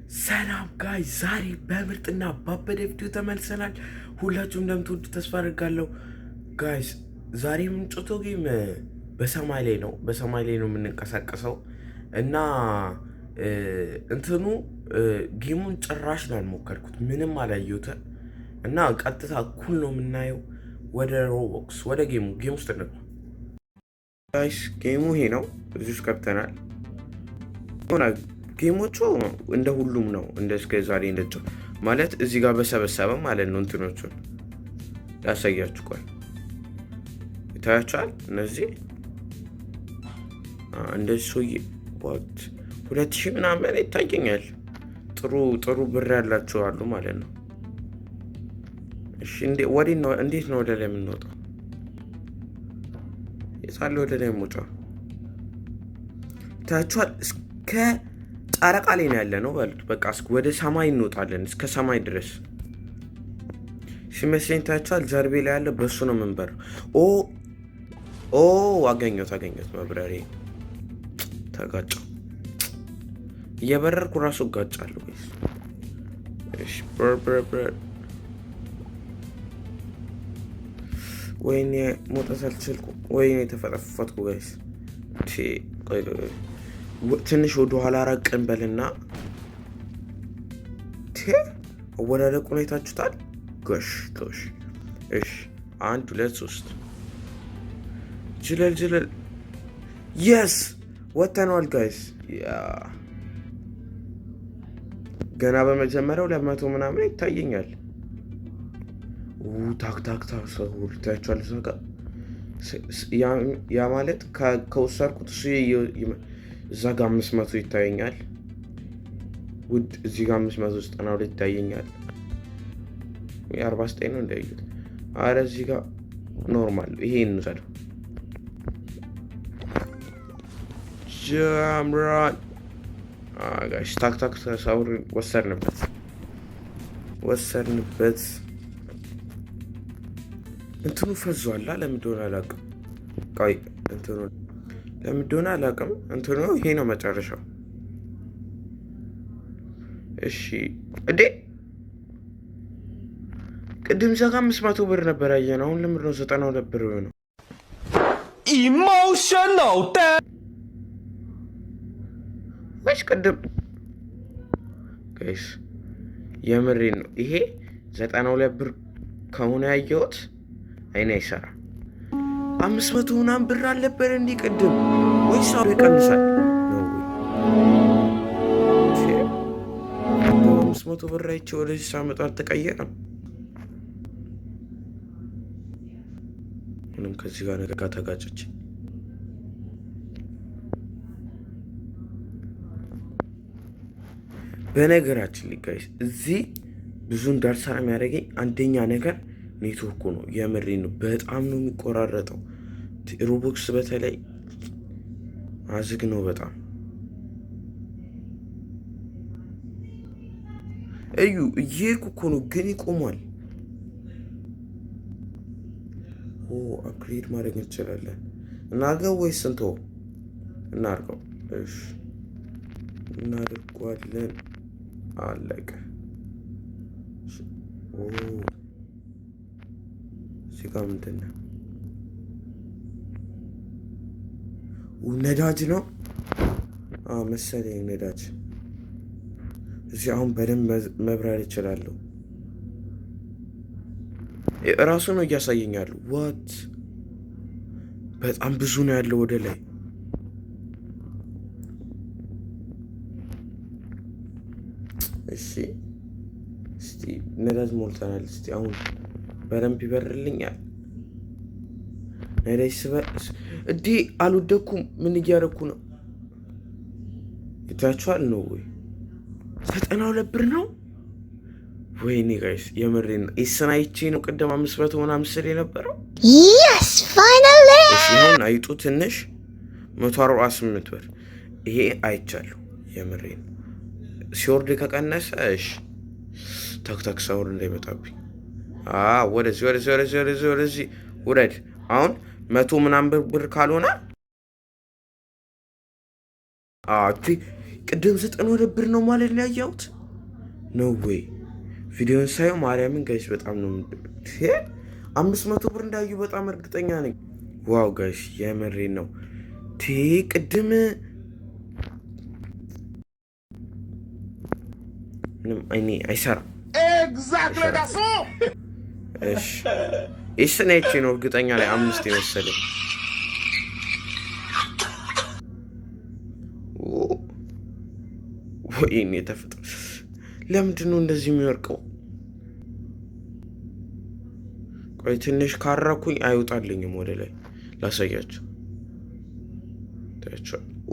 ሰላም ጋይ ዛሬ በምርጥና ባበደ ቪዲዮ ተመልሰናል። ሁላችሁም እንደምትወዱ ተስፋ አድርጋለሁ። ጋይስ ዛሬ የምንጫወተው ጌም በሰማይ ላይ ነው የምንንቀሳቀሰው እና እንትኑ ጌሙን ጭራሽ ነው ያልሞከርኩት፣ ምንም አላየሁትም እና ቀጥታ እኩል ነው የምናየው። ወደ ሮቦክስ ወደ ጌም ውስጥ እንግባ ጋይስ። ጌሙ ይሄ ነው። እዚህ ውስጥ ገብተናል። ጌሞቹ እንደ ሁሉም ነው እንደ እስከ ዛሬ እንደጨው ማለት እዚህ ጋር በሰበሰበ ማለት ነው። እንትኖቹን ያሳያችሁ ቆይ ይታያችኋል። እነዚህ እንደዚህ ሶዬ ዋት 2000 ምናምን ይታየኛል። ጥሩ ብር ያላቸው አሉ ማለት ነው። እሺ እንዴት ነው ወደ ላይ የምንወጣው? የሳለ ወደ ላይ የምወጣው ታያችኋል። እስከ ጨረቃ ላይ ነው ያለ ነው በሉት። በቃ ወደ ሰማይ እንወጣለን፣ እስከ ሰማይ ድረስ ሲመስለኝ ታያችኋል። ጀርቤ ላይ ያለ በሱ ነው የምንበረው። አገኘሁት መብረሬ ተጋጨው። እየበረርኩ ራሱ እጋጫለሁ። እሺ ወይኔ መውጣት አልቻልኩም። ወይኔ ተፈጠፈጥኩ ጋይስ። ትንሽ ወደ ኋላ ራቅ እንበልና አወዳደቁን አይታችሁታል። ጎሽ እሺ 1 2 3 ጅለል የስ ወተናል ጋይስ። ገና በመጀመሪያው 200 ምናምን ይታየኛል። ታክ ሰው ታያችኋል። ያ ማለት ከወሰድኩት እዛ ጋር 500 ይታየኛል። ውድ እዚህ ጋር 592 ይታየኛል። 49 ነው እንዳዩት። አረ እዚህ ጋር ኖርማል። ይሄ እንውሰደው። ጃምራን ጋሽ ታክ ሳውር ወሰርንበት። እንትኑ ፈዟላ። ለምን እንደሆነ አላውቅም። ቆይ እንትኑ ለምን እንደሆነ አላውቅም። እንትኑ ይሄ ነው መጨረሻው። እሺ እንዴ ቅድም ዘጋ 500 ብር ነበር ያየነው። አሁን ለምን ነው 92 ብር ነው? ኢሞሽናል ወይስ ቅድም ጋይስ የምሬን ነው። ይሄ 92 ብር ከሆነ ያየሁት አይኔ አይሰራ። 500 ምናምን ብር አልነበረ እንዴ ቅድም? ወይስ አሁን ይቀንሳል ነው? 500 ብር አይቼ ወደዚህ ሳመጣ አልተቀየረም። ምንም ከዚህ ጋር ነገር ጋር ተጋጨች። በነገራችን ላይ ጋይስ እዚህ ብዙ እንዳልሰራ የሚያደርገኝ አንደኛ ነገር ኔትወርኩ ነው። የምሬን ነው። በጣም ነው የሚቆራረጠው። ሮቦክስ በተለይ አዝግ ነው በጣም። እየሄድኩ እኮ ነው ግን ይቆማል። አፕግሬድ ማድረግ እንችላለን። እናድርገው ወይስ እንተወው? እናድርገው። እሺ እናድርጓለን። አለቀ። እዚህ ጋር ምንድን ነው? ነዳጅ ነው መሰለኝ። ነዳጅ እዚህ አሁን በደንብ መብራር ይችላለሁ። እራሱ ነው እያሳየኛሉ። ዋት በጣም ብዙ ነው ያለው ወደ ላይ። እስቲ ነዳጅ ሞልተናል። እስቲ አሁን በደንብ ይበርልኛል። ነዳጅ እንዴ አልወደኩም። ምን እያደረኩ ነው? ይታችኋል ነው ወይ 92 ብር ነው? ወይኔ ጋይስ የምሬን ነው። ኢስናይቼ ነው ቅድም 500 ምናምን ምስል የነበረው። yes finally አሁን አይጡ ትንሽ 148 ብር። ይሄ አይቻለሁ። የምሬን ሲወርድ ከቀነሰ እሺ ታክ ሳውር እንዳይመጣብኝ። ወደዚህ ውረድ። አሁን 100 ምናምን ብር ካልሆነ ቅድም 92 ብር ነው ማለት ነው ያየሁት። ኖ ዌይ ቪዲዮን ሳየው ማርያምን ጋይስ በጣም ነው 500 ብር እንዳዩ በጣም እርግጠኛ ነኝ። ዋው ጋይስ የምሬን ነው። ቅድም ምንም አይኔ አይሰራም። እሺ ነች ነው እርግጠኛ ላይ 5 የመሰለኝ። ወይኔ ተፈጥሮ ለምንድን ነው እንደዚህ የሚወርቀው? ቆይ ትንሽ ካራኩኝ አይወጣልኝም። ወደ ላይ ላሳያቸው።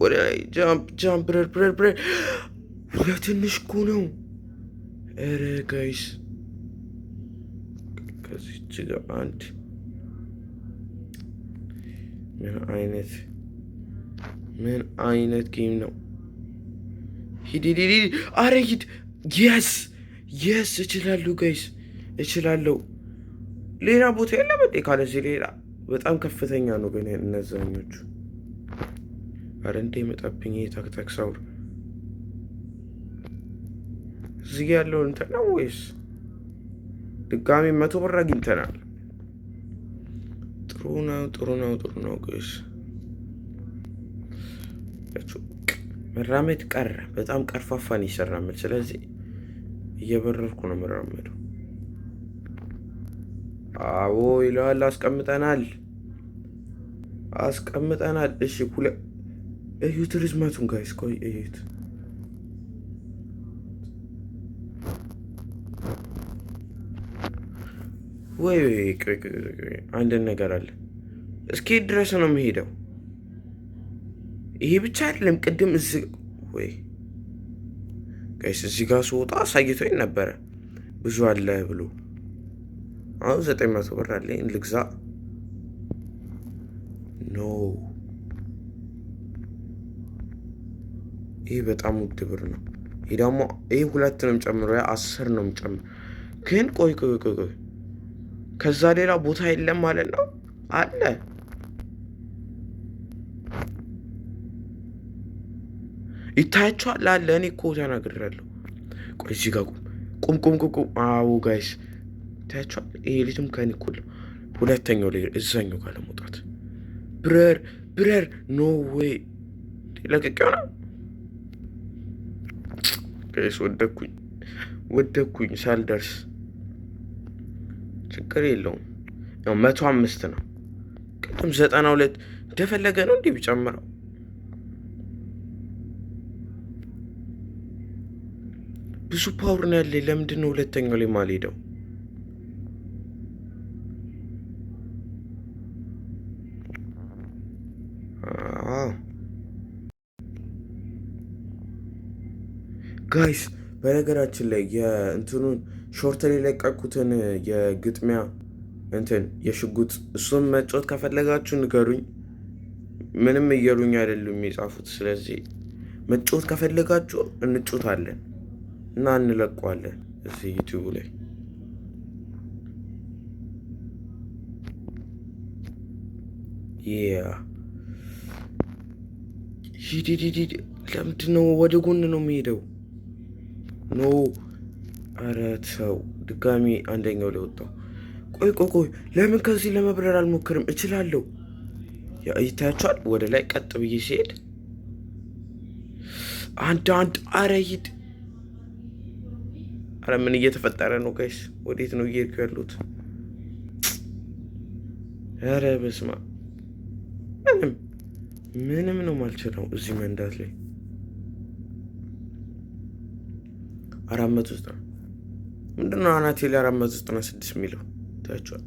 ወደ ላይ ጃምፕ ብረር ትንሽ እኮ ነው። ኧረ ጋይስ ከዚች ጋር አንድ ምን አይነት ጌም ነው? ሂድ አረ ሂድ። የስ እችላለሁ ጋይስ እችላለሁ። ሌላ ቦታ የለም እንዴ? ካለዚህ ሌላ በጣም ከፍተኛ ነው ግን እነዛኞቹ። አረ እንደ መጣብኝ ታክታክ ሳውር እዚህ ያለው እንትን ነው ወይስ ድጋሚ 100 ብር አግኝተናል? ጥሩ ነው ጋይስ። መራመድ ቀረ። በጣም ቀርፋፋን ይሰራመድ። ስለዚህ እየበረርኩ ነው መራመደው። አዎ ይላል። አስቀምጠናል። እሺ እዩት ርዝመቱን ጋይስ። ቆይ እዩት። ወይ አንድ ነገር አለ። እስኪ ድረስ ነው የምሄደው። ይሄ ብቻ አይደለም። ቅድም ወይ ጋይስ እዚህ ጋር ስወጣ አሳይቶኝ ነበረ ብዙ አለ ብሎ። አሁን 900 ብር አለኝ ልግዛ። ኖ ይሄ በጣም ውድ ብር ነው። ይሄ ደግሞ ይሄ 2 ነው ጨምሮ 10 ነው ጨምሮ። ግን ቆይ ከዛ ሌላ ቦታ የለም ማለት ነው? አለ ይታያችኋል። አለ እኔ እኮ ተናግሬያለሁ። ቆይ እዚህ ጋር ቁም። አዎ ጋይስ ይታያችኋል። ይሄ ልጅም ከእኔ እኮ ሁለተኛው ላይ እዛኛው ጋር ለመውጣት ብረር ኖ ዌይ ለቀቂው ነው ጋይስ። ወደኩኝ ሳልደርስ። ችግር የለውም። ያው 105 ነው። ቅድም 92 እንደፈለገ ነው እንዲህ ቢጨምረው። ብዙ ፓወር ነው ያለኝ። ለምንድን ነው ሁለተኛው ላይ ማልሄደው? ጋይስ በነገራችን ላይ የእንትኑን ሾርት ላይ ለቀቁትን የግጥሚያ እንትን የሽጉጥ እሱን መጫወት ከፈለጋችሁ ንገሩኝ። ምንም እየሉኝ አይደሉም የጻፉት። ስለዚህ መጫወት ከፈለጋችሁ እንጫወታለን እና እንለቀዋለን እዚህ ዩቲዩብ ላይ። ሂድ። ለምንድን ነው ወደ ጎን ነው የሚሄደው? ኖ ኧረ ተው። ድጋሚ አንደኛው ላይ ወጣው። ቆይ ለምን ከዚህ ለመብረር አልሞክርም? እችላለሁ። ይታያችኋል። ወደ ላይ ቀጥ ብዬ ሲሄድ አንድ አረ ሂድ። አረ ምን እየተፈጠረ ነው ጋይስ? ወዴት ነው እየሄድኩ ያሉት? አረ በስመ አብ ምንም ነው ማልችለው እዚህ መንዳት ላይ። 400 ነው ምንድነው? አናቴ ላይ 496 የሚለው ታያችኋል።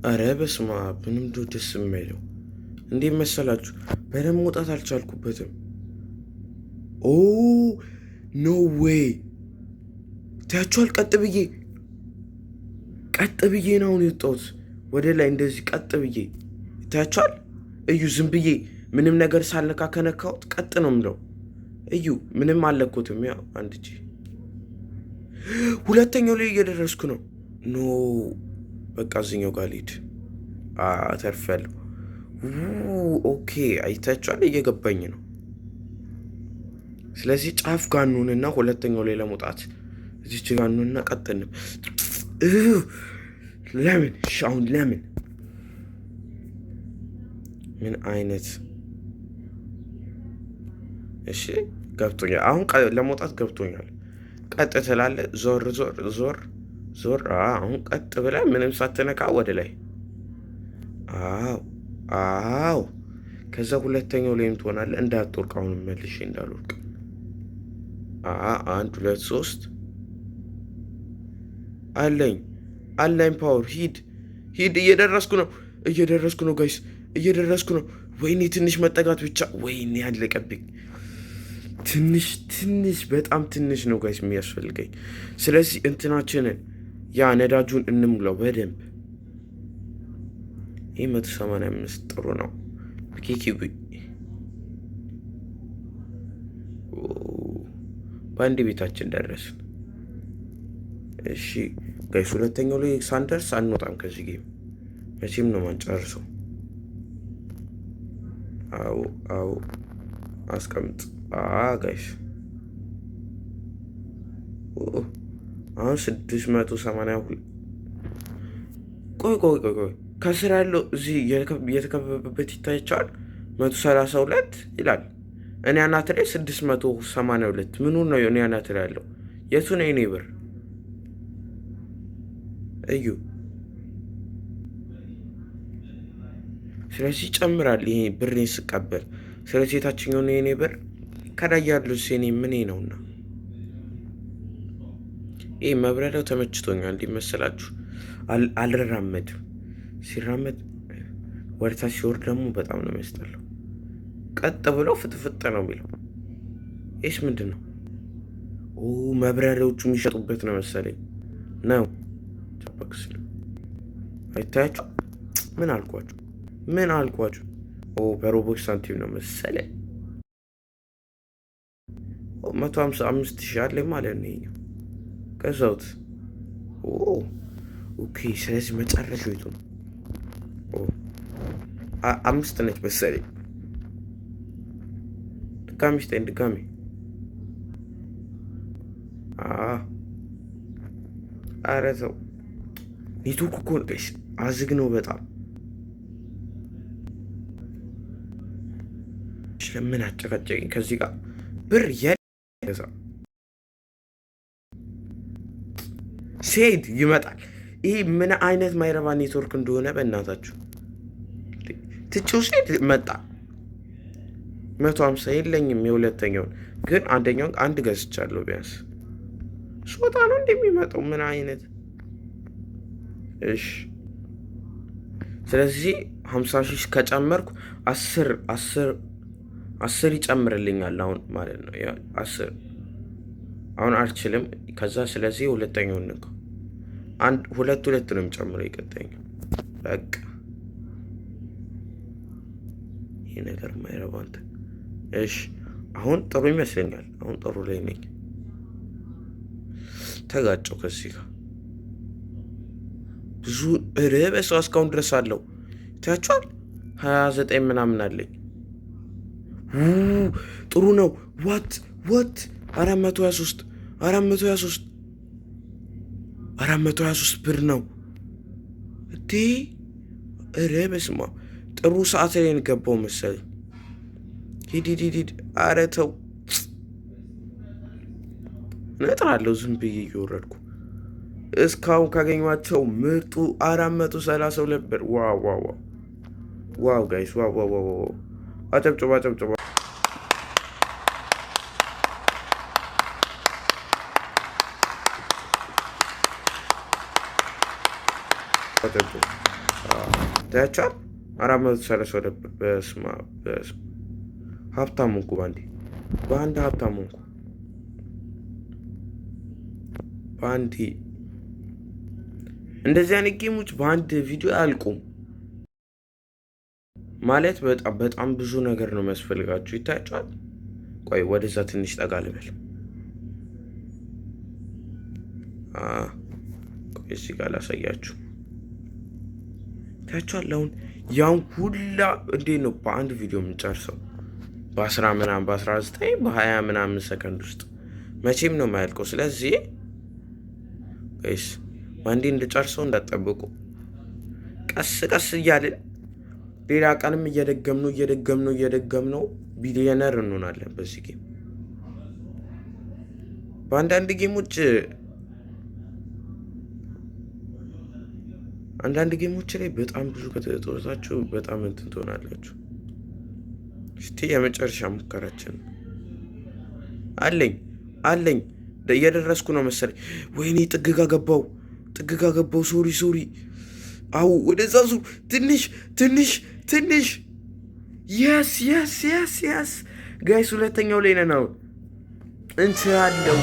አረ በስመ አብ ምንም ደስ የማይለው። እንዴት መሰላችሁ? በደንብ መውጣት አልቻልኩበትም። ኦ ኖ ዌይ ታያችኋል። ቀጥ ብዬ ነው አሁን የወጣሁት ወደ ላይ እንደዚህ ቀጥ ብዬ ታያችኋል። እዩ ዝም ብዬ ምንም ነገር ሳልነካ ከነካሁት ቀጥ ነው የምለው። እዩ ምንም አልለኩትም። ያው አንድ እጄ ሁለተኛው ላይ እየደረስኩ ነው። ኖ በቃ እዚኛው ጋር ልሂድ። ተርፌያለሁ። ኦኬ አይታችኋል። እየገባኝ ነው። ስለዚህ ጫፍ ጋር እንሁንና ሁለተኛው ላይ ለመውጣት እዚች ጋር እንሁንና ቀጥንም ለምን ሻውን ለምን ምን አይነት እሺ ገብቶኛል። አሁን ለመውጣት ገብቶኛል። ቀጥ ትላለህ። ዞር ዞር ዞር ዞር። አሁን ቀጥ ብለህ ምንም ሳትነካ ወደ ላይ። አዎ። ከዛ ሁለተኛው ላይም ትሆናለህ። እንዳትወርቅ። አሁን መልሼ እንዳልወርቅ። 1 2 3 አለኝ ፓወር። ሂድ። እየደረስኩ ነው ጋይስ፣ እየደረስኩ ነው። ወይኔ ትንሽ መጠጋት ብቻ። ወይኔ ያለቀብኝ። ትንሽ በጣም ትንሽ ነው ጋይስ የሚያስፈልገኝ። ስለዚህ እንትናችንን ያ ነዳጁን እንሙላው በደንብ። ይህ 185 ጥሩ ነው። ኬኪቢ በአንድ ቤታችን ደረስን። እሺ ጋይስ ሁለተኛው ላይ ሳንደርስ አንወጣም ከዚህ ጌም መቼም ነው ማንጨርሰው። አዎ አስቀምጥ። ጋይስ አሁን 682 ቆይ ከስር ያለው እዚህ የተከበበበት ይታያቸዋል። 132 ይላል። እኔ አናት ላይ 682 ምኑ ነው እኔ አናት ላይ ያለው? የቱ ነው የኔ ብር? እዩ። ስለዚህ ይጨምራል ይሄ ብሬን ስቀበል። ስለዚህ የታችኛው ነው የኔ ብር፣ ከላይ ያለው የኔ ምን ነውና። ይሄ መብረሪያው ተመችቶኛል። እንዲመሰላችሁ አልራመድም። ሲራመድ ወደታች ሲወርድ ደግሞ በጣም ነው የሚያስጠላው። ቀጥ ብሎ ፍጥፍጥ ነው የሚለው። ይህስ ምንድን ነው? መብረሪያዎቹ የሚሸጡበት ነው መሰለኝ ነው። ቻፓክስ አይታያችሁ? ምን አልኳችሁ? በሮቦክስ ሳንቲም ነው መሰለኝ 155,000 አለ ማለት ነው ይሄኛው። ከዛውት ኦኬ። ስለዚህ መጨረሻው የቱ ነው? 5 ነች መሰለኝ። ድጋሚ ኧረ ተው። ኔትወርክ እኮ ጋይስ አዝግ ነው በጣም። ለምን አጨቃጨቀኝ? ከዚህ ጋር ብር ያዛ ሴድ ይመጣል። ይህ ምን አይነት ማይረባ ኔትወርክ እንደሆነ በእናታችሁ። ትቼው ሴድ መጣ። 150 የለኝም የሁለተኛውን ግን አንደኛውን አንድ ገዝቻለሁ። ቢያንስ ሶጣ ነው እንደሚመጣው ምን አይነት እሺ። ስለዚህ 50,000 ከጨመርኩ 10 ይጨምርልኛል አሁን ማለት ነው። 10 አሁን አልችልም። ከዛ ስለዚህ ሁለተኛውን ንካ። ሁለት ነው የሚጨምረው የቀጠኛው። በቃ ይህ ነገር ማይረባ እንትን። እሺ አሁን ጥሩ ይመስለኛል። አሁን ጥሩ ላይ ነኝ። ተጋጨው ከዚህ ጋር ብዙ በሰው እስካሁን ድረስ አለው። ታያችኋል። 29 ምናምን አለኝ። ጥሩ ነው። ዋት 423 ብር ነው እንዴ? በስማ ጥሩ ሰዓት ላይ ገባው መሰለኝ። ሂድ። ኧረ ተው እነጥራለሁ ዝም ብዬ እየወረድኩ። እስካሁን ካገኟቸው ምርጡ 432 ብር። ዋው ጋይስ ዋው። አጨብጭባ ታያችኋል። 432 ብር። በስመ አብ ሀብታም ሆንኩ በአንድ ሀብታም ሆንኩ በአንድ። እንደዚህ አይነት ጌሞች በአንድ ቪዲዮ አያልቁም ማለት በጣም ብዙ ነገር ነው የሚያስፈልጋችሁ። ይታያችኋል። ቆይ ወደዛ ትንሽ ጠጋ ልበል። ቆይ እዚህ ጋር ላሳያችሁ። ታያችኋል። አሁን ያን ሁላ እንዴት ነው በአንድ ቪዲዮ የምንጨርሰው? በ10 ምናምን በ19 በ20 ምናምን ሰከንድ ውስጥ መቼም ነው የማያልቀው። ስለዚህ ጋይስ በአንዴ እንድጨርሰው እንዳትጠብቁ። ቀስ ቀስ እያልን ሌላ ቀንም እየደገምነው ቢሊየነር እንሆናለን በዚህ ጌም። በአንዳንድ ጌሞች ላይ በጣም ብዙ ከተጦታችሁ በጣም እንትን ትሆናላችሁ። እስቲ የመጨረሻ ሙከራችን አለኝ እየደረስኩ ነው መሰለኝ። ወይኔ ጥግጋ ገባው። ሶሪ አው ወደዛ ዙር ትንሽ የስ ጋይስ ሁለተኛው ላይ ነን አሁን። እችላለሁ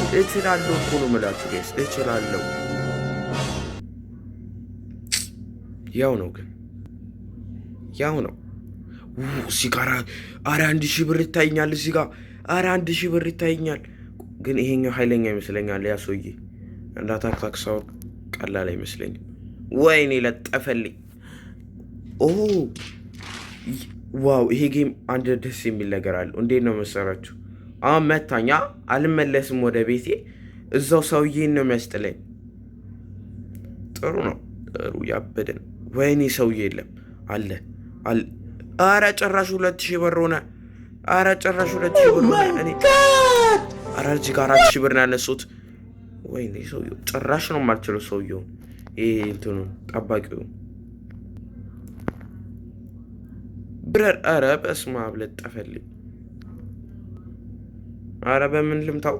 እኮ ነው የምላችሁ ጋይስ፣ እችላለሁ። ያው ነው ሲጋራ። ኧረ 1000 ብር ይታየኛል እዚህ ጋር። ኧረ 1000 ብር ይታየኛል። ግን ይሄኛው ኃይለኛ ይመስለኛል። ያ ሰውዬ እንዳታክሳው ቀላል አይመስለኝም። ወይኔ ለጠፈልኝ። ዋው! ይሄ ጌም አንድ ደስ የሚል ነገር አለው። እንዴት ነው መሰራችሁ? አሁን መታኛ አልመለስም ወደ ቤቴ። እዛው ሰውዬን ነው የሚያስጥለኝ። ጥሩ ነው። ያበደ ነው። ወይኔ ሰውዬ የለም አለ። ኧረ ጭራሽ 2000 ብር ሆነ። እኔ ኧረ እዚህ ጋር 4000 ብር ነው ያነሱት። ወይኔ ሰውዬው ጭራሽ ነው የማልችለው። ሰውዬው ይሄ እንትኑ ጠባቂው ብረር። ኧረ በስመ አብ ለጠፈልኝ። ኧረ በምን ልምታው?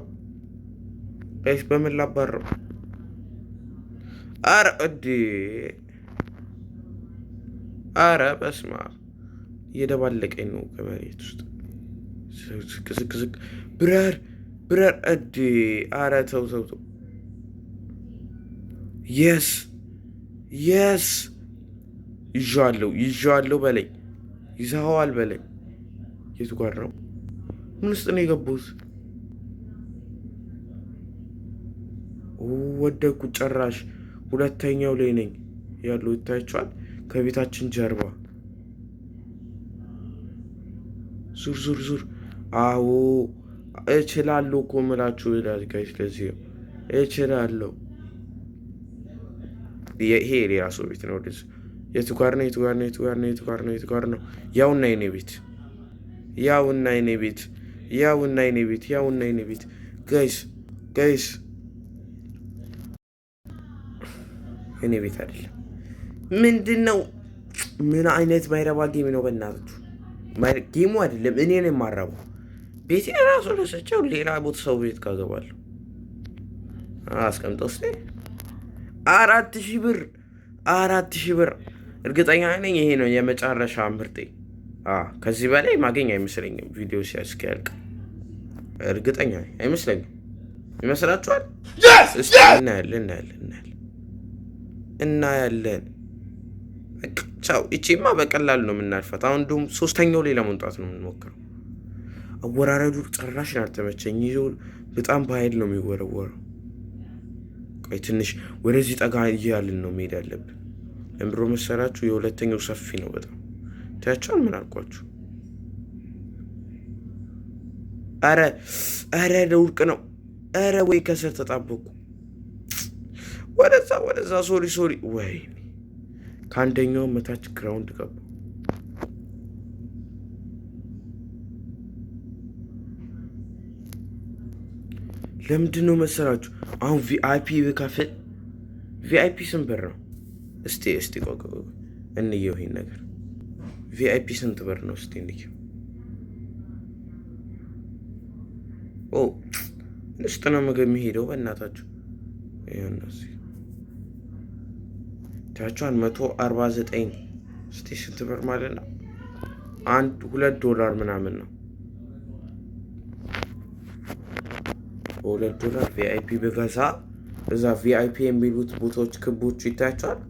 በምን ላባረው? ኧረ በስመ አብ እየደባለቀኝ ነው ከመሬት ውስጥ። ዝቅ ብረር። ኧረ ተው። የስ ይዤዋለሁ በለኝ። ይዘኸዋል በለኝ። የቱ ጋር ነው? ምን ውስጥ ነው የገባሁት? ወደኩ ጭራሽ። ሁለተኛው ላይ ነኝ ያለው ይታያችኋል። ከቤታችን ጀርባ ዙር። አዎ እችላለሁ እኮ የምላችሁ ጋይስ። ስለዚህ እችላለሁ። ይሄ ሌላ ሰው ቤት ነው። የቱ ጋር ነው? ያውና የኔ ቤት ጋይስ እኔ ቤት አይደለም። ምንድን ነው? ምን አይነት ማይረባ ጌም ነው? በእናታችሁ ጌሙ አይደለም። እኔ ነው የማረባው። ቤቴ ራሱ ለሰቸው ሌላ ቦታ ሰው ቤት ካገባለሁ አስቀምጠው። ስ 4000 ብር እርግጠኛ ነኝ። ይሄ ነው የመጨረሻ ምርጤ። ከዚህ በላይ ማገኝ አይመስለኝም። ቪዲዮ ሲያልቅ እርግጠኛ አይመስለኝም። ይመስላችኋል? እናያለን። ቻው። እቺማ በቀላሉ ነው የምናልፈት። አሁን እንደውም 3ኛው ላይ ለመውጣት ነው የምንሞክረው። አወራረዱ ጭራሽ አልተመቸኝ። ይኸው በጣም በኃይል ነው የሚወረወረው። ቆይ ትንሽ ወደዚህ ጠጋ እያልን ነው መሄድ ያለብን። ለምብሮ መሰላችሁ? የሁለተኛው ሰፊ ነው በጣም ታያችኋል። ምን አልኳችሁ? ኧረ ለውድቅ ነው። ኧረ ወይ ከስር ተጣበቁ። ወደዛ ሶሪ። ወይ ከአንደኛው መታች ግራውንድ ገባ። ለምንድን ነው መሰላችሁ? አሁን ቪአይፒ ብከፍል ቪአይፒ ስንት ብር ነው? እስቲ ቆይ እንየው ይሄን ነገር። ቪአይፒ ስንት ብር ነው? እስቲ እንየው። ውስጥ ነው ምግብ የሚሄደው። በእናታችሁ ይኸውናስ ታቻን 149 እስቲ ስንት ብር ማለት ነው? $2 ምናምን ነው። $2 ቪአይፒ በገዛ እዛ ቪአይፒ የሚሉት ቦታዎች ክቦቹ ይታያቸዋል።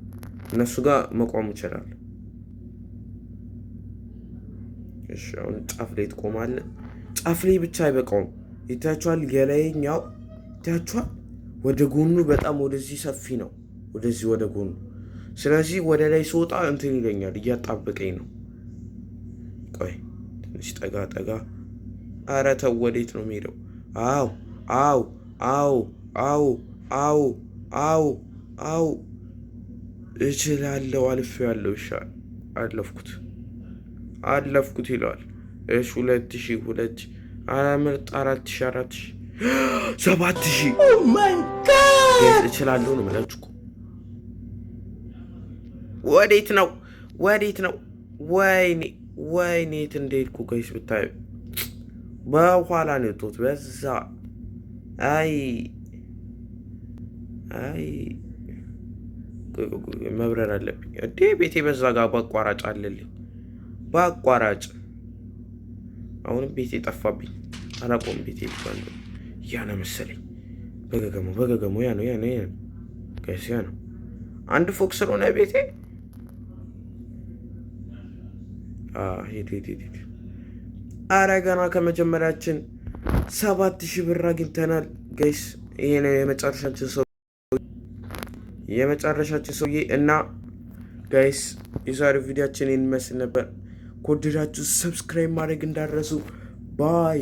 እነሱ ጋር መቆም ይችላል። እሺ አሁን ጫፍ ላይ ትቆማለህ። ጫፍ ላይ ብቻ አይበቃውም። ይታያቸዋል። የላይኛው ይታያቸዋል። ወደ ጎኑ በጣም ወደዚህ ሰፊ ነው። ወደዚህ ወደ ጎኑ። ስለዚህ ወደ ላይ ስወጣ እንትን ይለኛል፣ እያጣበቀኝ ነው። ቆይ ትንሽ ጠጋ ኧረ ተው፣ ወዴት ነው የሚሄደው? አው አው አው አው አው አው አው እችላለሁ፣ አልፌዋለሁ። እሺ አለፍኩት ይለዋል። እሺ 2000 ምርጥ 4000 7000 እችላለሁ ነው የምላችሁ እኮ። ወዴት ነው? ወይኔ የት እንደሄድኩ ጋይስ ብታዩ። በኋላ ነው የወጣሁት በዛ። አይ መብረር አለብኝ እንዴ! ቤቴ በዛ ጋር በአቋራጭ አለልኝ። በአቋራጭ አሁንም ቤቴ ጠፋብኝ። አላቆም ቤቴ ይባል ያ ነው መሰለኝ። በገገሙ ያ ነው ጋይስ፣ ያ ነው። አንድ ፎቅ ስለሆነ ቤቴ ሄድ። አረ ገና ከመጀመሪያችን 7000 ብር አግኝተናል ጋይስ። ይሄ ነው የመጨረሻችን ሰውዬ እና ጋይስ፣ የዛሬው ቪዲዮአችን ይመስል ነበር። ከወደዳችሁ ሰብስክራይብ ማድረግ እንዳትረሱ። ባይ